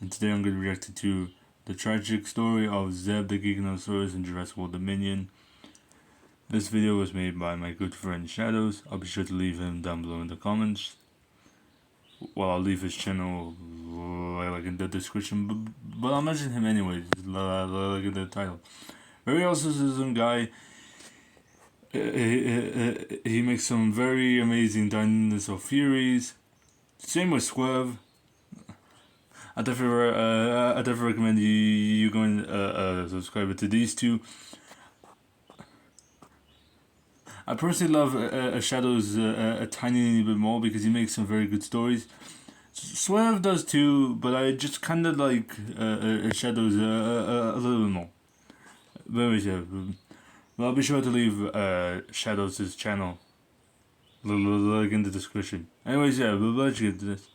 and today I'm going to react to the tragic story of Zeb the Giganotosaurus in Jurassic World Dominion. This video was made by my good friend Shadows. I'll be sure to leave him down below in the comments. Well, I'll leave his channel like in the description, but I'll mention him anyways, like in the title. Very awesome guy. He makes some very amazing dinosaur theories. Same with Swerve. I definitely recommend you going subscribe to these two. I personally love Shadows a tiny bit more because he makes some very good stories. Swerve does too, but I just kind of like Shadows a little bit more. Very yeah. Well, I'll be sure to leave Shadows' channel like in the description. Anyways, yeah, let's get to this.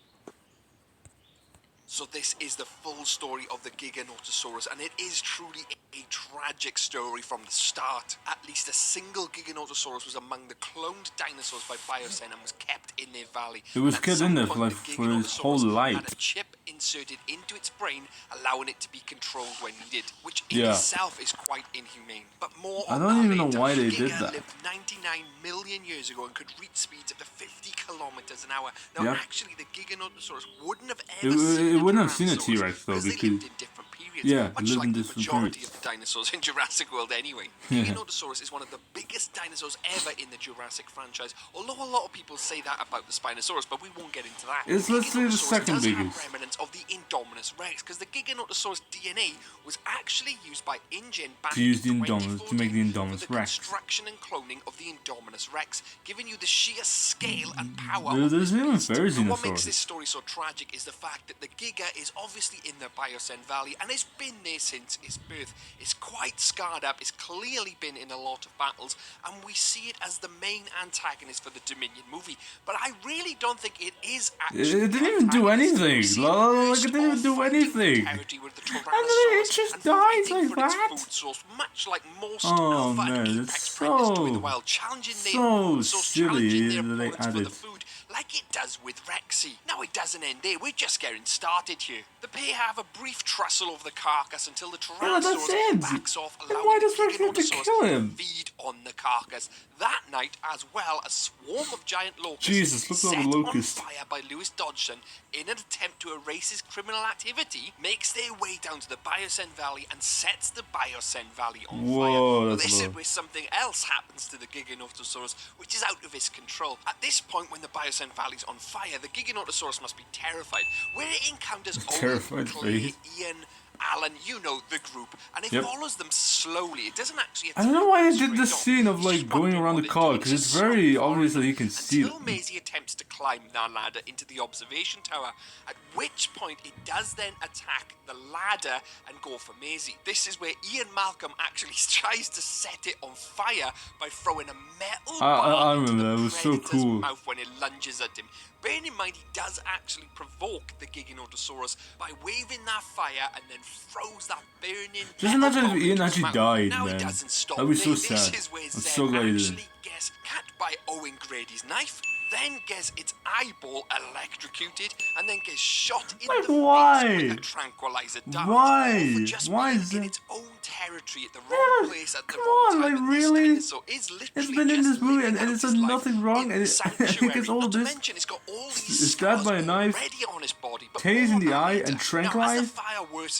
So this is the full story of the Giganotosaurus, and it is truly a tragic story from the start. At least a single Giganotosaurus was among the cloned dinosaurs by Biocen and was kept in their valley. It was kept in there for his whole life. Had a chip inserted into its brain, allowing it to be controlled when needed, which in itself is quite inhumane. But more on I don't even later. know why they did that. Lived 99 million years ago and could reach speeds up to 50 kilometers an hour. Now, actually, the Giganotosaurus wouldn't have ever it wouldn't have seen a T-Rex though, because they lived in different periods, much like the majority of the dinosaurs in Jurassic World anyway. Giganotosaurus is one of the biggest dinosaurs ever in the Jurassic franchise, although a lot of people say that about the Spinosaurus, but we won't get into that. Let's say the second biggest. Have remnants of the Indominus Rex, because the Giganotosaurus DNA was actually used by InGen back to use the in Indominus, to make the Indominus for the Rex. construction and cloning of the Indominus Rex, giving you the sheer scale and power There's of this even beast. What makes Verisinosaurus. this story so tragic is the fact that the Giga is obviously in the Biocen Valley and has been there since its birth. It's quite scarred up, it's clearly been in a lot of battles, and we see it as the main antagonist for the Dominion movie. But I really don't think it is actually. It didn't even do anything. Like, it didn't even do anything. And then it just dies like that. Food source, much like most oh alpha man, and it's apex predators do in the wild, so silly that they added. The food, like it does with Rexy. Now it doesn't end there, we're just getting started here. The pair have a brief tussle over the carcass until the Tyrannosaurus backs off, allowing the Giganotosaurus to feed on the carcass. That night, as well, a swarm of giant locusts set on fire by Lewis Dodgson in an attempt to erase his criminal activity, makes their way down to the Biocen Valley and sets the Biocen Valley on fire. This is where something else happens to the Giganotosaurus, which is out of his control. At this point, when the Biocen Valley's on fire, the Giganotosaurus must be terrified, where it encounters Owen, Clay, Ian, Alan, you know the group, and it follows them slowly. It doesn't actually. I don't know why I did this scene of like going around the car, because it's very obvious that you can see until Maisie attempts to climb the ladder into the observation tower, at which point it does then attack the ladder and go for Maisie. This is where Ian Malcolm actually tries to set it on fire by throwing a metal bar into the predator's mouth when it lunges at him. Bearing in mind, he does actually provoke the Giganotosaurus by waving that fire and then throws that burning. Just imagine if Ian actually died, now man. He doesn't stop. That'd be so sad. This is where I'm Zeb so glad he didn't. actually gets cut by Owen Grady's knife, then gets its eyeball electrocuted, and then gets shot in the face with a tranquilizer dart. Why? Just why is in it? its own territory at the wrong place at the wrong time. Like really? This is it's been in this movie and it's done nothing wrong, and it gets all this. It's stabbed by a knife, tased in the eye, and tranquilized.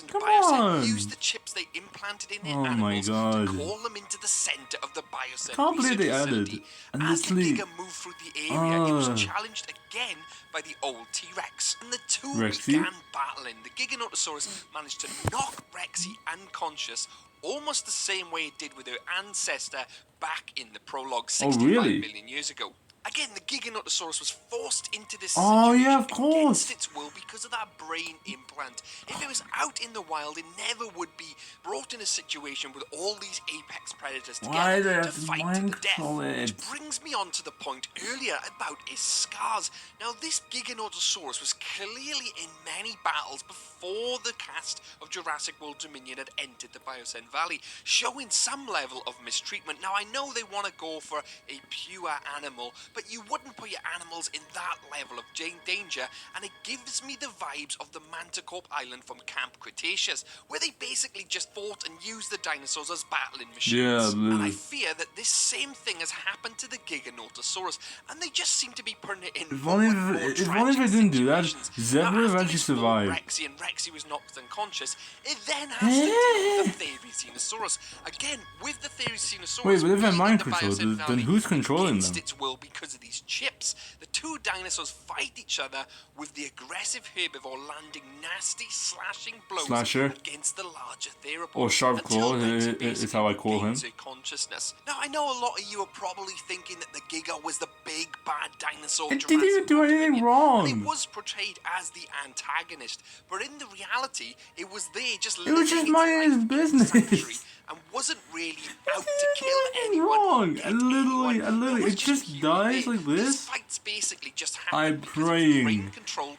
Come on! Used the chips they implanted in their oh my god! To call them into the center of the Biocen. Can't believe they added. And as the literally, Giga moved through the area, it was challenged again by the old T-Rex, and the two began battling. The Giganotosaurus managed to knock Rexy unconscious, almost the same way it did with her ancestor back in the prologue 65 million years ago. Again, the Giganotosaurus was forced into this situation against its will because of that brain implant. If it was out in the wild, it never would be brought in a situation with all these apex predators together to fight to the death. Which brings me on to the point earlier about its scars. Now, this Giganotosaurus was clearly in many battles before before the cast of Jurassic World Dominion had entered the Biosyn Valley, showing some level of mistreatment. Now, I know they want to go for a pure animal, but you wouldn't put your animals in that level of danger, and it gives me the vibes of the Manticorp Island from Camp Cretaceous, where they basically just fought and used the dinosaurs as battling machines. Yeah, and I fear that this same thing has happened to the Giganotosaurus, and they just seem to be putting it in if only if I didn't do that, Zeb would have actually survived. Rexy, and Rexy was knocked unconscious. It then has to deal with the Therizinosaurus. Again, with the Therizinosaurus. Wait, but if they're mind being in the controlled, Biosyn then Valley who's controlling against them? its will because of these chips. The two dinosaurs fight each other with the aggressive herbivore landing nasty slashing blows against the larger theropod. Or Sharp Claw is how I call him. Consciousness. Now, I know a lot of you are probably thinking that the Giga was the big bad dinosaur. It didn't even do anything wrong. And it was portrayed as the antagonist, but in the reality, it was there just it was just minding his business. And wasn't really out to kill anyone. Wrong. And literally, it just dies like this. Fights basically just I'm praying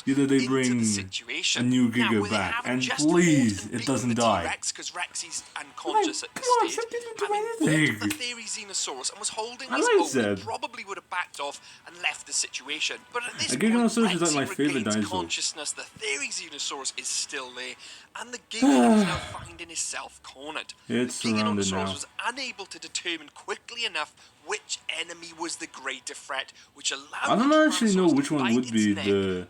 either they bring a new Giga back, and please, it doesn't die. Because Rexy's unconscious at this stage. The Therizinosaurus and was holding his own, he probably would have backed off and left the situation. But at this point, Giganotosaurus is like my favorite regains dinosaur. consciousness. The Therizinosaurus is still there, and the Giga is now finding himself cornered. It's surrounded Giganotosaurus now. was unable to determine quickly enough which enemy was the greater threat, which allowed I don't actually know which one would be the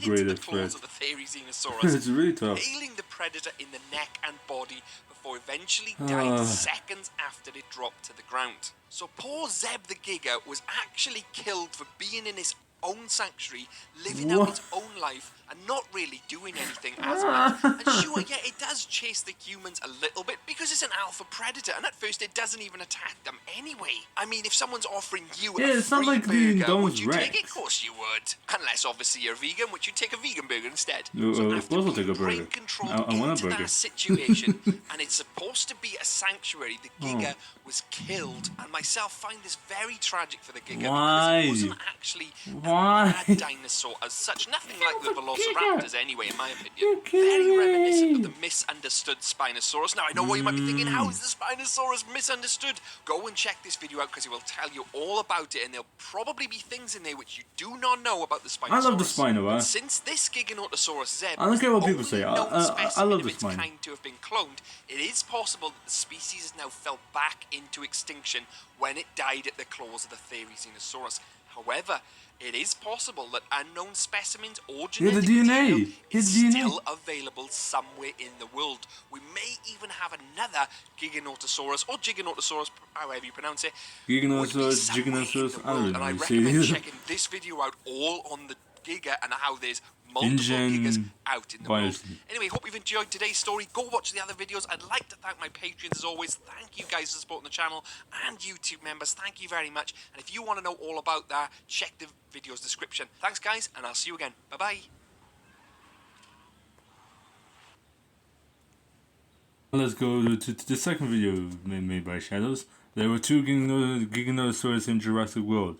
greatest threat. Of the Therizinosaurus, It's really tough. nailing the predator in the neck and body before eventually dying seconds after it dropped to the ground. So poor Zeb the Giga was actually killed for being in his own sanctuary, living out its own life, and not really doing anything as well. And sure, yeah, it does chase the humans a little bit because it's an alpha predator, and at first it doesn't even attack them anyway. I mean, if someone's offering you a it's not free like the burger, would Indominus you take it? Rex. Of course you would. Unless obviously you're vegan, would you take a vegan burger instead? So after of course I'll take a being burger. brain-controlled I want a into burger. that situation, and it's supposed to be a sanctuary, the Giga was killed, and myself find this very tragic for the Giga Why? because it wasn't actually Why? a bad dinosaur as such. Nothing like the Velociraptors anyway, in my opinion. You're Very kidding reminiscent of me. the misunderstood Spinosaurus. Now, I know what you might be thinking, how is the Spinosaurus misunderstood? Go and check this video out because it will tell you all about it, and there'll probably be things in there which you do not know about the Spinosaurus. I love the Spino, But since this Giganotosaurus Zeb I don't care what people is say. the only known I specimen love of the its Spino. kind to have been cloned, it is possible that the species has now fell back into extinction when it died at the claws of the Therizinosaurus. However, it is possible that unknown specimens or genetic the DNA. material is His DNA. still available somewhere in the world. We may even have another Giganotosaurus or Giganotosaurus, however you pronounce it. Giganotosaurus, would be somewhere in Giganotosaurus, the I don't world. And I really recommend see. checking this video out all on the Giga and how there's multiple InGen Gigas out in the world. Biosyn. Anyway, hope you've enjoyed today's story. Go watch the other videos. I'd like to thank my patrons as always. Thank you guys for supporting the channel, and YouTube members. Thank you very much. And if you want to know all about that, check the video's description. Thanks guys, and I'll see you again. Bye bye. Let's go to the second video made by Shadows. There were two Giganotosaurus in Jurassic World.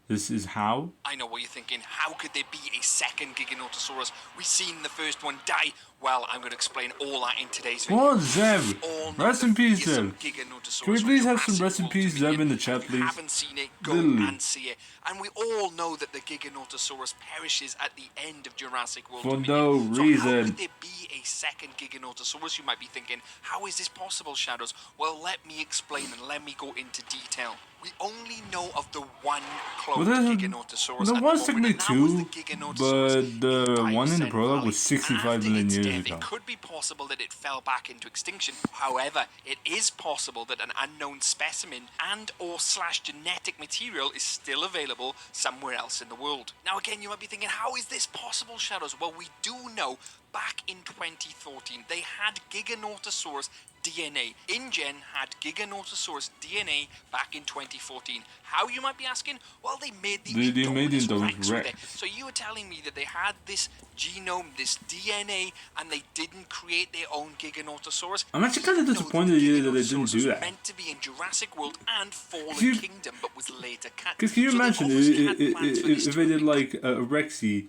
This is how? I know what you're thinking. How could there be a second Giganotosaurus? We've seen the first one die. Well, I'm going to explain all that in today's video. What, Zeb? Rest in peace, Zeb. Can we please have some rest in peace, Zeb, in the chat, please? If you haven't seen it, go Literally. and see it. And we all know that the Giganotosaurus perishes at the end of Jurassic World For Dominion. no So how reason. could there be a second Giganotosaurus? You might be thinking, how is this possible, Shadows? Well, let me explain and let me go into detail. We only know of the one cloned Giganotosaurus. There at was the moment, technically and that was two, the Giganotosaurus but the in one in the Biosyn prologue Valley. was 65 And after million its years death, ago. It could be possible that it fell back into extinction. However, it is possible that an unknown specimen and or / genetic material is still available somewhere else in the world. Now again, you might be thinking, how is this possible, Shadows? Well, we do know back in 2014 they had Giganotosaurus DNA. InGen had Giganotosaurus DNA back in 2014. How, you might be asking? Well, they made the Indoraptor Rex with it. So you were telling me that they had this genome, this DNA, and they didn't create their own Giganotosaurus? I'm actually kind of disappointed that they didn't do that. Meant to be in Jurassic World and Fallen You- Kingdom, but was later cut. Because can you So they imagine obviously had plans for this if to they have did been like a Rexy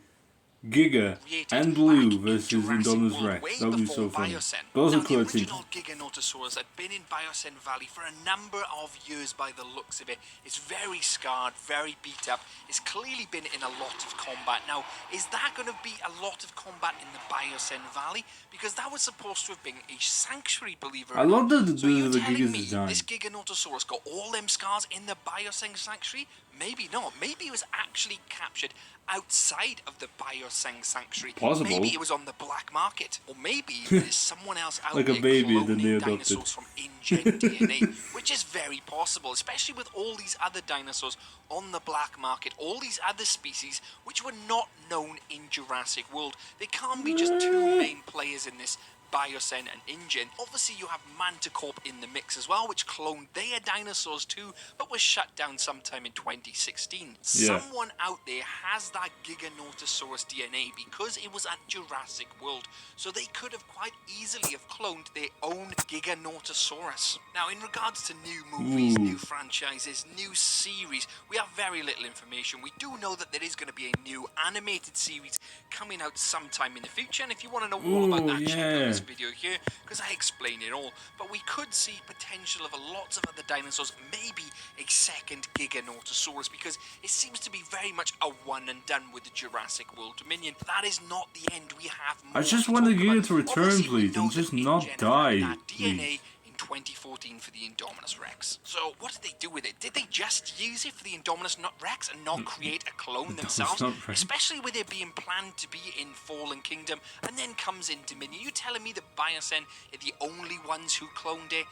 Giga created and back Blue in versus Jurassic Indominus World, Rex. way That would be before so funny. Biocene. Those Now, are the cool scenes. original Giganotosaurus had been in Biocene Valley for a number of years by the looks of it. It's very scarred, very beat up. It's clearly been in a lot of combat. Now, is that going to be a lot of combat in the Biocene Valley? Because that was supposed to have been a sanctuary, believe it or I love not. the So you're the telling Giga's me design. this Giganotosaurus got all them scars in the Bioseng Sanctuary? Maybe not. Maybe it was actually captured outside of the Bioseng Sanctuary. Possible. Maybe it was on the black market. Or maybe there's someone else out Like there a baby that cloning they adopted. dinosaurs from InGen DNA, which is very possible, especially with all these other dinosaurs on the black market, all these other species which were not known in Jurassic World. There can't be just two main players in this, Biocene and InGen. Obviously you have Manticorp in the mix as well, which cloned their dinosaurs too, but was shut down sometime in 2016. Yeah. Someone out there has that Giganotosaurus DNA because it was at Jurassic World, so they could have quite easily have cloned their own Giganotosaurus. Now, in regards to new movies, new franchises, new series, we have very little information. We do know that there is going to be a new animated series coming out sometime in the future, and if you want to know all about that, check out this video here, because I explain it all. But we could see potential of lots of other dinosaurs, maybe a second Giganotosaurus, because it seems to be very much a one and done with the Jurassic World Dominion. That is not the end. We have more. I just to want the talk Giga about. to return, Obviously, we please, know and that just InGen not had die, that DNA please. in 2014 for the Indominus Rex. So what did they do with it? Did they just use it for the Indominus Rex and not create a clone themselves? Especially with it being planned to be in Fallen Kingdom and then comes in Dominion. You telling me that Biocene are the only ones who cloned it?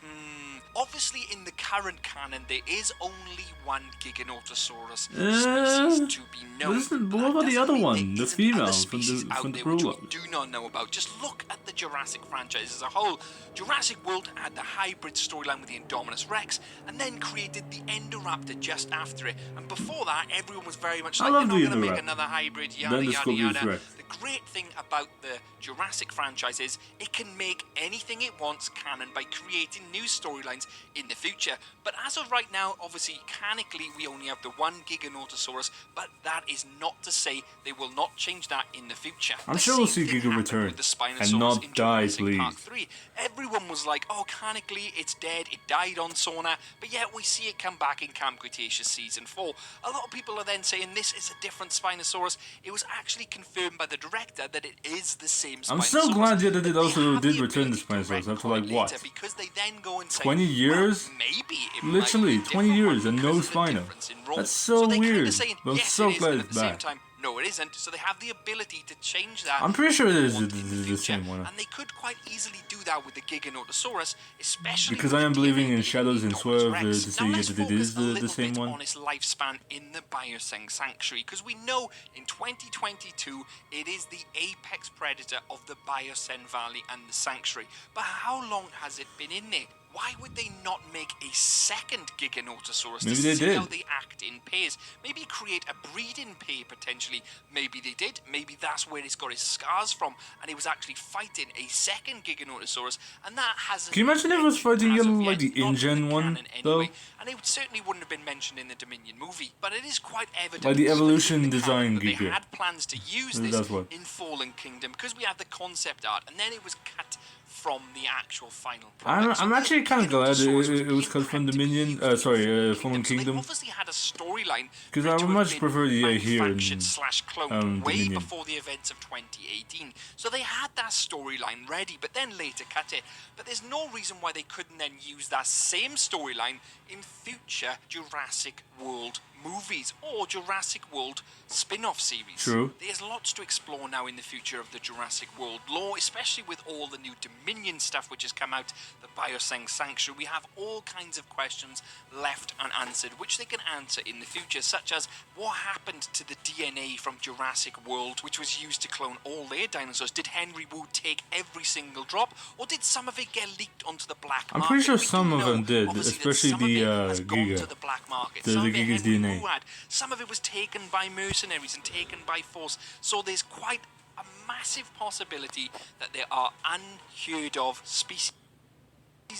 Obviously in the current canon there is only one Giganotosaurus species to be known. But what about the other one, the female other from species the out there which we do not know about. Just look at the Jurassic franchise as a whole. Jurassic World had the hybrid storyline with the Indominus Rex, and then created the Indoraptor just after it. And before that, everyone was very much like, they're not going to make another hybrid, yada yada yada. The great thing about the Jurassic franchise is it can make anything it wants canon by creating new storylines in the future. But as of right now, obviously, canonically, we only have the one Giganotosaurus, but that is not to say they will not change that in the future. I'm sure we'll see Giga return and not die, please. Park 3. Everyone was like, oh, canonically, it's dead, it died on Sauna, but yet we see it come back in Camp Cretaceous Season 4. A lot of people are then saying this is a different Spinosaurus. It was actually confirmed by the director that it is the same Spinosaurus. I'm so glad that it also did return the Spinosaurus after like what? Because they then go and say, 20 years? Well, maybe it Literally, might be 20 years and no because of the Spino. difference in role. That's so they weird. Kinda saying, But I'm yes, so it is, glad and it's at the same back. time, no, it isn't. So they have the ability to change that. I'm pretty sure it is in the same one. And they could quite easily do that with the Giganotosaurus, especially Because with I am the believing DNA in Shadows and Indominus Swerve Rex. to Now say let's that it focus is a the little same bit one. on its lifespan in the Bioseng Sanctuary, because we know in 2022 it is the apex predator of the Bioseng Valley and the Sanctuary. But how long has it been in there? Why would they not make a second Giganotosaurus Maybe to they see did. how they act in pairs? Maybe create a breeding pair potentially. Maybe they did. Maybe that's where it's got its scars from, and it was actually fighting a second Giganotosaurus, and that hasn't. Can you imagine if it was fighting like the not InGen the one, canon though? anyway, and it certainly wouldn't have been mentioned in the Dominion movie. But it is quite evident, Like the even evolution in the design canon, that they Giga. had plans to use That's this what. in Fallen Kingdom, because we had the concept art, and then it was cut from the actual final product. I'm actually kind of glad it was cut from Dominion. Fallen Kingdom. They obviously had a storyline Because I would much prefer the here in /cloned way Dominion. before the events of 2018. So they had that storyline ready, but then later cut it. But there's no reason why they couldn't then use that same storyline in future Jurassic World movies or Jurassic World spin-off series. True. There's lots to explore now in the future of the Jurassic World lore, especially with all the new Dominion stuff which has come out, the Bioseng Sanctuary. We have all kinds of questions left unanswered, which they can answer in the future, such as what happened to the DNA from Jurassic World, which was used to clone all their dinosaurs? Did Henry Wu take every single drop, or did some of it get leaked onto the black market? I'm pretty sure We some do of know, them did, obviously, that especially some of the it has gone Giga. to the black market. The Some of it Giga's Henry DNA. Wu had. Some of it was taken by mercenaries and taken by force. So there's quite a massive possibility that there are unheard of species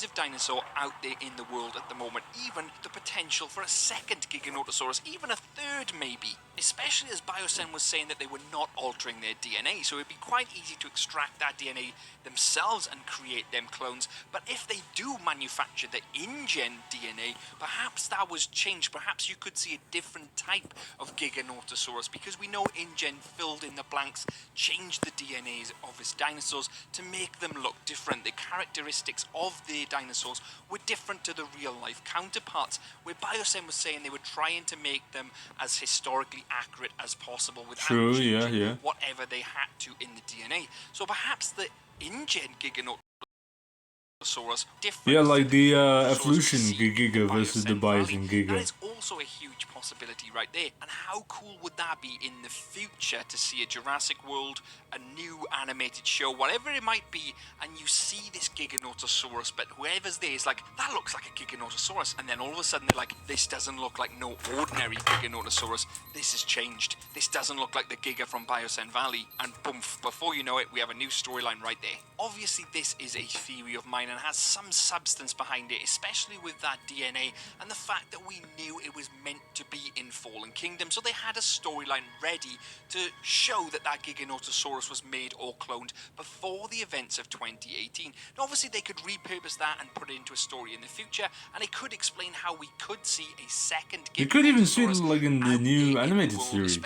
of dinosaur out there in the world at the moment. Even the potential for a second Giganotosaurus, even a third maybe. especially as Biosyn was saying that they were not altering their DNA, so it'd be quite easy to extract that DNA themselves and create them clones. But if they do manufacture the InGen DNA, perhaps that was changed. Perhaps you could see a different type of Giganotosaurus, because we know InGen filled in the blanks, changed the DNAs of its dinosaurs to make them look different. The characteristics of the dinosaurs were different to the real life counterparts, where Biosyn was saying they were trying to make them as historically accurate as possible without changing whatever they had to in the DNA. So perhaps the InGen Giganotosaurus different. Yeah, like the evolution Giga versus the Bison Giga. That is also a huge possibility right there. And how cool would that be in the future to see a Jurassic World, a new animated show, whatever it might be, and you see this Giganotosaurus, but whoever's there is like, that looks like a Giganotosaurus, and then all of a sudden they're like, this doesn't look like no ordinary Giganotosaurus, this has changed, this doesn't look like the Giga from Biosyn Valley, and boom, before you know it, we have a new storyline right there. Obviously this is a theory of mine and has some substance behind it, especially with that DNA and the fact that we knew it was meant to be in Fallen Kingdom, so they had a storyline ready to show that that Giganotosaurus was made or cloned before the events of 2018. Now obviously they could repurpose that and put it into a story in the future, and it could explain how we could see a second Giganotosaurus. You could even see it like in the new animated world, series,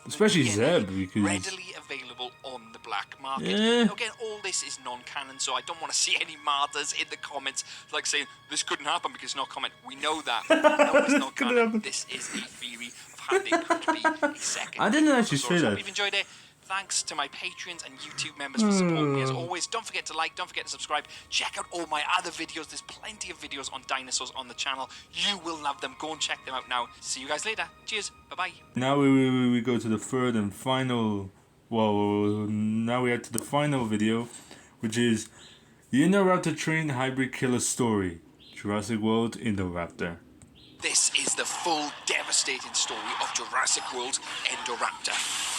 especially Zeb, because readily available on the black market. Yeah. Now, again, all this is non-canon, so I don't want to see any martyrs in the comments like saying this couldn't happen because it's not canon. We know that. No, it's not canon. This is a theory of how they could be a second. I didn't actually say that. Hope you've enjoyed it. Thanks to my Patreons and YouTube members for supporting me as always. Don't forget to like, don't forget to subscribe. Check out all my other videos. There's plenty of videos on dinosaurs on the channel. You will love them. Go and check them out now. See you guys later. Cheers. Bye-bye. Now we go to the third and final... Well, now we head to the final video, which is the Indoraptor Train Hybrid Killer Story. Jurassic World Indoraptor. This is the full devastating story of Jurassic World's Indoraptor.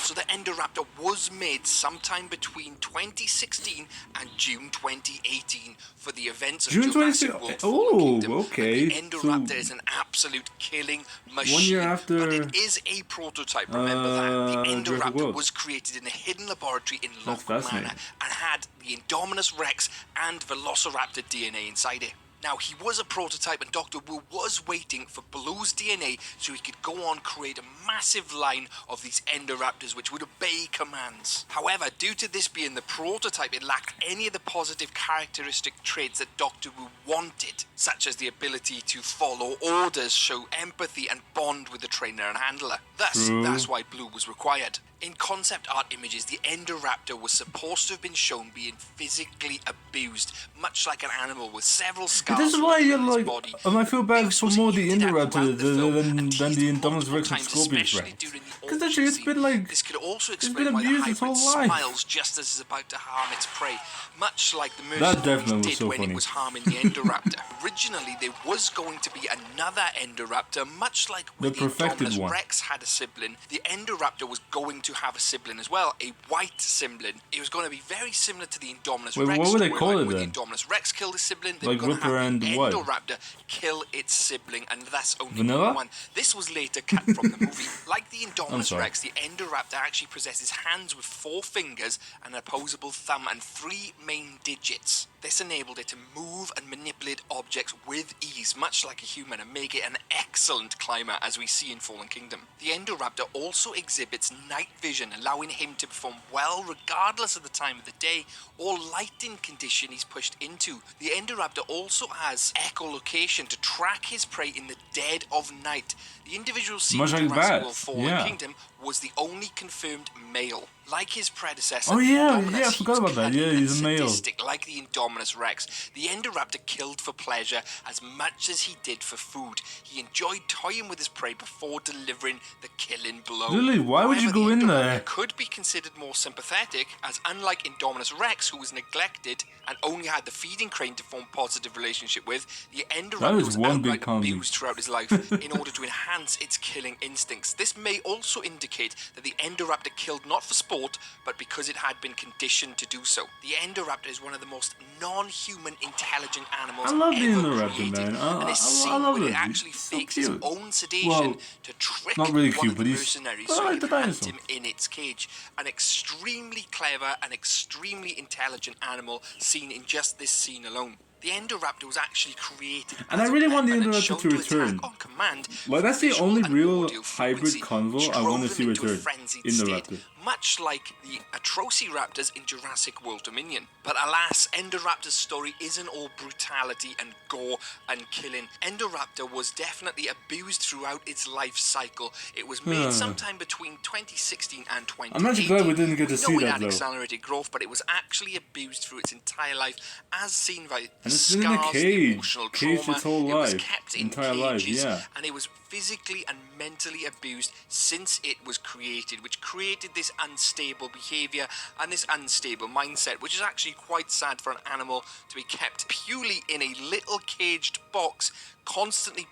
So the Indoraptor was made sometime between 2016 and June 2018 for the events of Jurassic World Fallen Kingdom. Okay. And the Indoraptor is an absolute killing machine. 1 year after, but it is a prototype. Remember that the Indoraptor was created in a hidden laboratory in Lockwood Manor and had the Indominus Rex and Velociraptor DNA inside it. Now, he was a prototype and Dr. Wu was waiting for Blue's DNA so he could go on create a massive line of these Indoraptors which would obey commands. However, due to this being the prototype, it lacked any of the positive characteristic traits that Dr. Wu wanted, such as the ability to follow orders, show empathy and bond with the trainer and handler. Thus, that's why Blue was required. In concept art images, the Indoraptor was supposed to have been shown being physically abused, much like an animal with several scars. This is why you're like, body. I feel bad for more the Indoraptor than the Indominus Rex and Scorpius Rex. Because actually it's been like, this could also explain why the hybrid smiles just as it's about to harm its prey, much like the Mercenaries did when it was harming the Indoraptor. Originally, there was going to be another Indoraptor, much like when the Indominus Rex had a sibling. The Indoraptor was going to have a sibling as well, a white sibling. It was going to be very similar to the Indominus Rex. What would they call it then? When the Indominus Rex killed his sibling, they were going to have the Indoraptor kill its sibling, and that's only one. This was later cut from the movie. Like the Indominus Rex, the Indoraptor actually possesses hands with 4 fingers, an opposable thumb, and 3 main digits. This enabled it to move and manipulate objects with ease, much like a human, and make it an excellent climber, as we see in Fallen Kingdom. The Indoraptor also exhibits night vision, allowing him to perform well regardless of the time of the day or lighting condition he's pushed into. The Indoraptor also has echolocation to track his prey in the dead of night. The individual seen in Jurassic World Fallen Kingdom was the only confirmed male. Like his predecessor, I forgot about that. Yeah, he's a male. Like the Indominus Rex, the Indoraptor killed for pleasure as much as he did for food. He enjoyed toying with his prey before delivering the killing blow. Really? Why would you go in in there. Could be considered more sympathetic, as unlike Indominus Rex, who was neglected and only had the feeding crane to form a positive relationship with, the Indoraptor was outright abused throughout his life in order to enhance its killing instincts. This may also indicate that the Indoraptor killed not for sport, but because it had been conditioned to do so. The Indoraptor is one of the most non-human intelligent animals I love the ever Indoraptor, created, man. and it's seen I love when it. it actually So fakes cute. its own sedation Well, to trick not really one cute, of the but he's mercenaries but I so like he the can hunt dinosaur. him in its cage. An extremely clever and extremely intelligent animal seen in just this scene alone. The Indoraptor was actually created And as I really a want the weapon and Indoraptor shown to return. attack on command. Like, that's the visual only and real audio hybrid frequency, convo which I want to drove see them into a return. frenzied Indoraptor. state, much like the Atrociraptors in Jurassic World Dominion. But alas, Indoraptor's story isn't all brutality and gore and killing. Indoraptor was definitely abused throughout its life cycle. It was made sometime between 2016 and 2018. I'm actually glad we didn't get to see We know it that, had though. accelerated growth, but it was actually abused through its entire life, as seen by the it's been in a scars, the cage. emotional Caged trauma. its whole It was life. kept in Entire life, cages, yeah. and it was physically and mentally abused since it was created, which created this unstable behavior and this unstable mindset, which is actually quite sad for an animal to be kept purely in a little caged box, constantly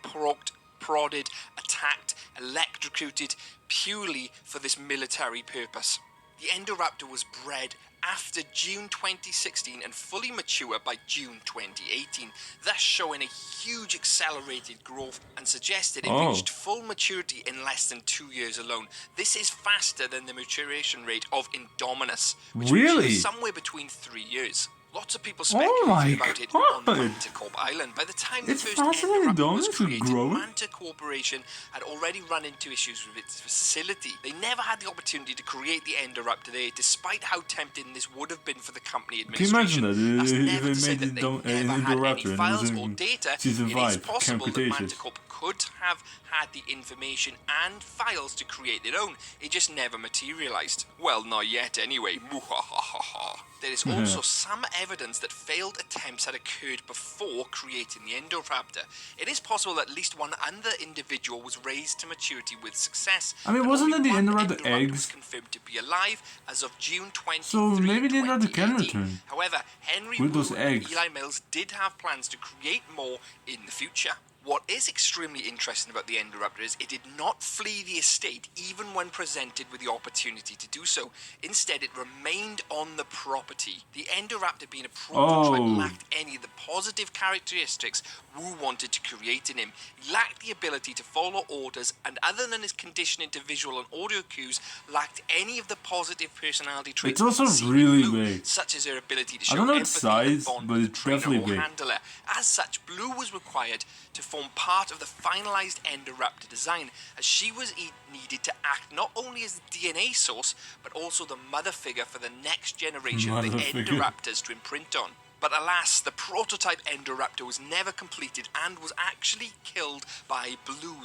prodded, attacked, electrocuted, purely for this military purpose. The Indoraptor was bred after June 2016 and fully mature by June 2018, thus showing a huge accelerated growth and suggested it reached full maturity in less than 2 years alone. This is faster than the maturation rate of Indominus, which was somewhere between 3 years. Lots of people speculated about it on Manticorp Island. By the time the first Indoraptor was created, Manta Corporation had already run into issues with its facility. They never had the opportunity to create the Indoraptor there, despite how tempting this would have been for the company administration. Can you imagine That's that? never If to say they that made they never had any Indoraptor files and it or was in data. season It 5, is possible that Cretaceous. Manticorp could have had the information and files to create their own. It just never materialized. Well, not yet anyway. There is also some evidence that failed attempts had occurred before creating the Indoraptor. It is possible that at least one other individual was raised to maturity with success. I mean, wasn't it the Indoraptor was eggs? confirmed to be alive as of June 23, So maybe the Indoraptor can 2018. return. However, Henry With Wu those and eggs. Eli Mills did have plans to create more in the future. What is extremely interesting about the Indoraptor is it did not flee the estate even when presented with the opportunity to do so. Instead, it remained on the property. The Indoraptor, being a prototype, lacked any of the positive characteristics Wu wanted to create in him. He lacked the ability to follow orders, and other than his conditioning to visual and audio cues, lacked any of the positive personality traits. It's also seen in really Blue, big. such as her ability to show I don't know its empathy and size, bond but with it's the trainer definitely or big. handler. As such, Blue was required to form part of the finalized Indoraptor design, as she was needed to act not only as the DNA source, but also the mother figure for the next generation of the Indoraptors to imprint on. But alas, the prototype Indoraptor was never completed and was actually killed by Blue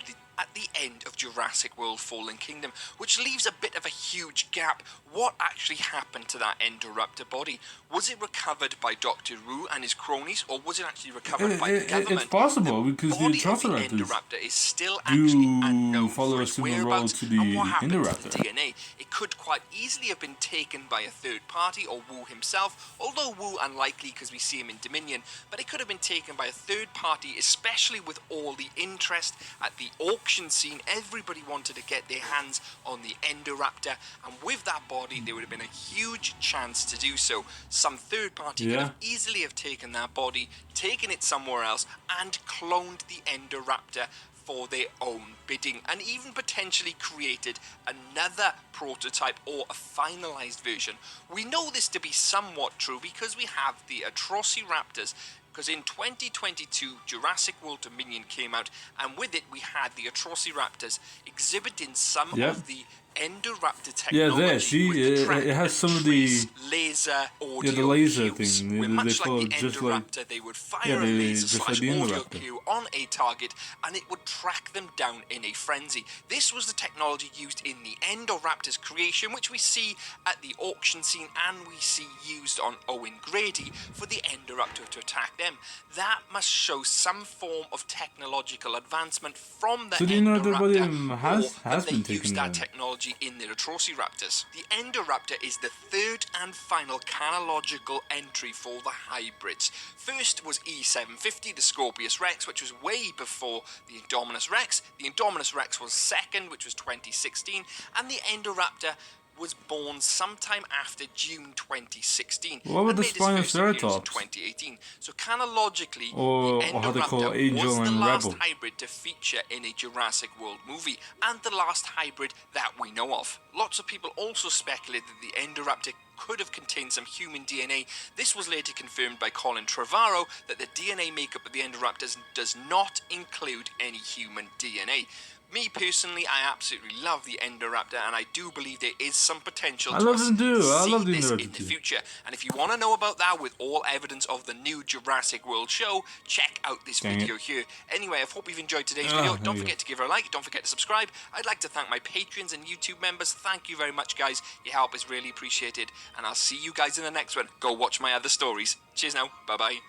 at the end of Jurassic World Fallen Kingdom, which leaves a bit of a huge gap. What actually happened to that Indoraptor body? Was it recovered by Dr. Wu and his cronies, or was it actually recovered by the government? It's possible, because the Atrociraptors Indoraptor is still actually unknown follow for a its similar role whereabouts to the and what happened to Indoraptor. the DNA. It could quite easily have been taken by a third party or Wu himself, although Wu unlikely because we see him in Dominion, but it could have been taken by a third party, especially with all the interest at the auction scene. Everybody wanted to get their hands on the Indoraptor, and with that body there would have been a huge chance to do so. Some third party could have easily have taken that body, taken it somewhere else, and cloned the Indoraptor for their own bidding, and even potentially created another prototype or a finalized version. We know this to be somewhat true because we have the Atrociraptors, because in 2022 Jurassic World Dominion came out, and with it we had the Atrociraptors exhibiting some of the Indoraptor technology. Yeah, there, see, it has some of the laser audio the laser cues. thing. Where much they like the just Indoraptor, they would fire a laser just like the audio Indoraptor. cue on a target, and it would track them down in a frenzy. This was the technology used in the Indoraptor's creation, which we see at the auction scene, and we see used on Owen Grady for the Indoraptor to attack them. That must show some form of technological advancement from the So do you know that Indoraptor, has or that they been taken used that down? technology morphology in their Atrociraptors. The Indoraptor is the third and final canological entry for the hybrids. First was E750, the Scorpius Rex, which was way before the Indominus Rex. The Indominus Rex was second, which was 2016, and the Indoraptor was born sometime after June 2016 what about and the made his first appearance in Spinoceratops? 2018. So canonically, Or the how they call Indoraptor Angel was the and last Rebel? hybrid to feature in a Jurassic World movie and the last hybrid that we know of. Lots of people also speculate that the Indoraptor could have contained some human DNA. This was later confirmed by Colin Trevorrow that the DNA makeup of the Indoraptors does not include any human DNA. Me personally, I absolutely love the Indoraptor, and I do believe there is some potential I to love us them too. I see love the this in Indoraptor the too. future. And if you want to know about that with all evidence of the new Jurassic World show, check out this Dang video it. here. Anyway, I hope you've enjoyed today's video. There Don't you forget to give it a like. Don't forget to subscribe. I'd like to thank my patrons and YouTube members. Thank you very much, guys. Your help is really appreciated. And I'll see you guys in the next one. Go watch my other stories. Cheers now. Bye-bye.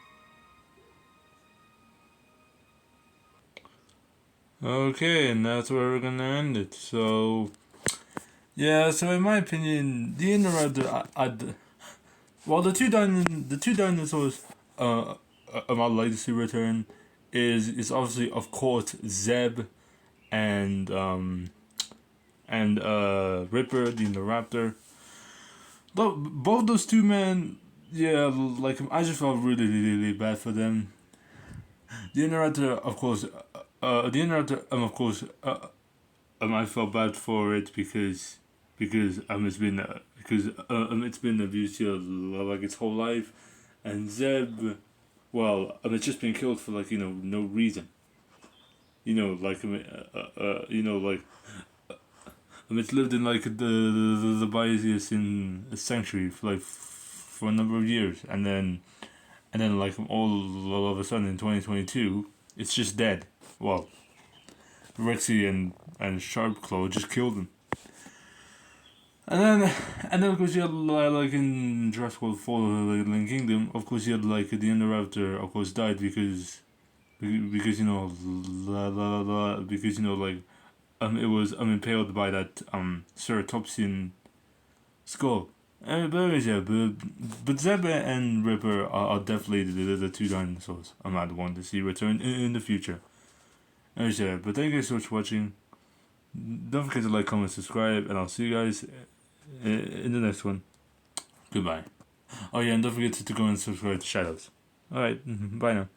Okay, and that's where we're gonna end it. So, yeah. So in my opinion, the Indoraptor, well, the two dinosaurs, I'd like to see return, is obviously, of course, Zeb, and Ripper, the Indoraptor. But both those two men, yeah, like I just felt really, really bad for them. The Indoraptor, of course, of course, I felt bad for it because it's been abused here like its whole life, and Zeb, well, it's just been killed for like no reason. It's lived in like the Bayesian sanctuary for for a number of years, and then like all of a sudden in 2022, it's just dead. Well, Rexy and Sharpclaw just killed him. And then of course you had like in Jurassic World 4, like Living Kingdom, of course you had like the Indoraptor, of course, died because because like it was impaled by that ceratopsian skull. But Zeb and Ripper are definitely the two dinosaurs I'd want to see return in the future. But thank you guys so much for watching. Don't forget to like, comment, subscribe, and I'll see you guys in the next one. Goodbye. Oh yeah, and don't forget to go and subscribe to Shadows. Alright, bye now.